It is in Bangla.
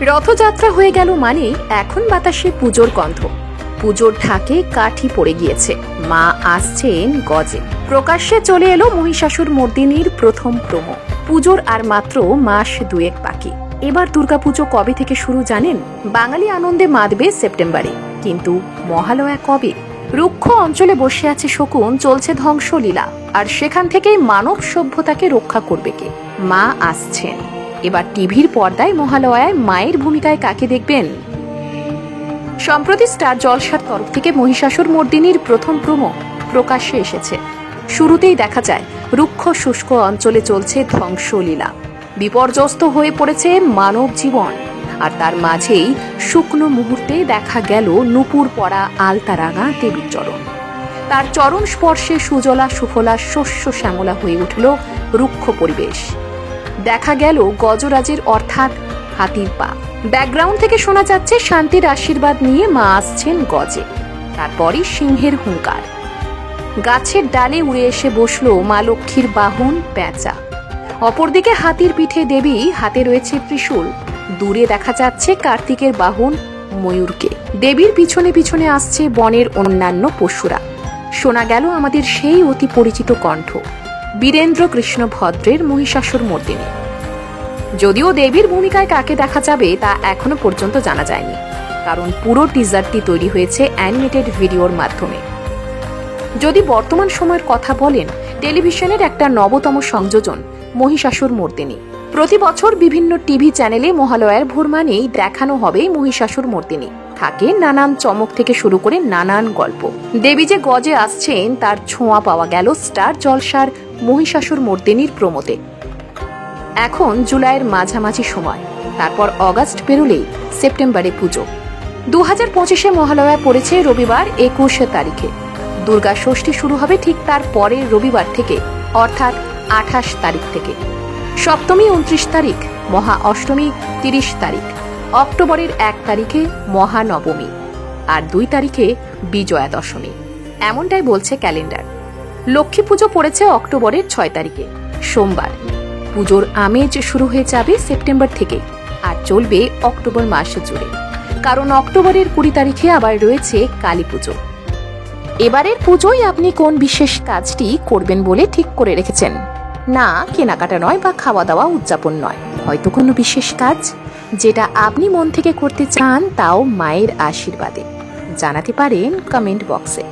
রথযাত্রা হয়ে গেল মানে এখন বাতাসে পুজোর গন্ধ। পুজোর ঢাকে কাঠি পড়ে গিয়েছে, মা আসছেন গজে। প্রকাশ্যে চলে এলো মহিষাসুর মর্দিনীর প্রথম প্রোমো। পুজোর আর মাত্র মাস দুয়েক বাকি। এবার দুর্গাপুজো কবে থেকে শুরু জানেন? বাঙালি আনন্দে মাতবে সেপ্টেম্বরে, কিন্তু মহালয়া কবে? রুক্ষ অঞ্চলে বসে আছে শকুন, চলছে ধ্বংসলীলা, আর সেখান থেকেই মানব সভ্যতাকে রক্ষা করবে কে? মা আসছেন। এবার টিভির পর্দায় মহালয়ায় মায়ের ভূমিকায় কাকে দেখবেন? সম্প্রতি স্টার জলসার তরফ থেকে মহিষাসুর মর্দিনীর প্রথম প্রোমো প্রকাশ্যে এসেছে। শুরুতেই দেখা যায় রুক্ষ শুষ্ক অঞ্চলে চলছে ধ্বংসলীলা, বিপর্যস্ত হয়ে পড়েছে মানব জীবন, আর তার মাঝেই শুকনো মুহূর্তে দেখা গেল নূপুর পরা আলতারাঙা দেবীর চরণ। তার চরণ স্পর্শে সুজলা সুফলা শস্য শ্যামলা হয়ে উঠল রুক্ষ পরিবেশ। দেখা গেল গজরাজের অর্থাৎ হাতির পা। ব্যাকগ্রাউন্ড থেকে শোনা যাচ্ছে শান্তির আশীর্বাদ নিয়ে মা আসছেন গজে। তারপরই সিংহের হুঙ্কার। গাছের ডালে উড়ে এসে বসলো মা লক্ষ্মীর বাহন পেঁচা। অপরদিকে হাতির পিঠে দেবী, হাতে রয়েছে ত্রিশূল। দূরে দেখা যাচ্ছে কার্তিকের বাহন ময়ূরকে। দেবীর পিছনে পিছনে আসছে বনের অন্যান্য পশুরা। শোনা গেল আমাদের সেই অতি পরিচিত কণ্ঠ, বীরেন্দ্র কৃষ্ণ ভদ্রের মহিষাসুর মর্দিনী। যদিও দেবীর ভূমিকায় কাকে দেখা যাবে তা এখনো পর্যন্ত জানা যায়নি, কারণ পুরো টিজারটি তৈরি হয়েছে অ্যানিমেটেড ভিডিওর মাধ্যমে। যদি বর্তমান সময়ের কথা বলেন, টেলিভিশনের একটা নবতম সংযোজন মহিষাসুর মর্দিনী। প্রতি বছর বিভিন্ন টিভি চ্যানেলে মহালয়ার ভোর মানেই দেখানো হবে মহিষাসুর মর্দিনী। থাকে নানান চমক থেকে শুরু করে নানান গল্প। দেবী যে গজে আসছেন তার ছোঁয়া পাওয়া গেল স্টার জলসার মহিষাসুর মর্দিনীর প্রোমোতে। এখন জুলাইয়ের মাঝামাঝি সময়, তারপর অগাস্ট পেরোলেই সেপ্টেম্বরে পুজো। 2025-এ মহালয়া পড়েছে রবিবার 21 তারিখে। দুর্গা ষষ্ঠী শুরু হবে ঠিক তার পরের রবিবার থেকে, অর্থাৎ 28 তারিখ থেকে। সপ্তমী 29 তারিখ, মহা অষ্টমী 30 তারিখ, অক্টোবরের 1 তারিখে মহানবমী, আর 2 তারিখে বিজয়া দশমী। এমনটাই বলছে ক্যালেন্ডার। লক্ষ্মী পুজো পড়েছে অক্টোবরের 6 তারিখে, সোমবার। পুজোর আমেজ শুরু হয়ে যাবে সেপ্টেম্বর থেকে আর চলবে অক্টোবর মাস জুড়ে, কারণ অক্টোবরের 20 তারিখে আবার রয়েছে কালী পুজো। এবারের পুজোয় আপনি কোন বিশেষ কাজটি করবেন বলে ঠিক করে রেখেছেন? না কেনাকাটা নয় বা খাওয়া দাওয়া উদযাপন নয়, হয়তো কোনো বিশেষ কাজ যেটা আপনি মন থেকে করতে চান, তাও মায়ের আশীর্বাদে। জানাতে পারেন কমেন্ট বক্সে।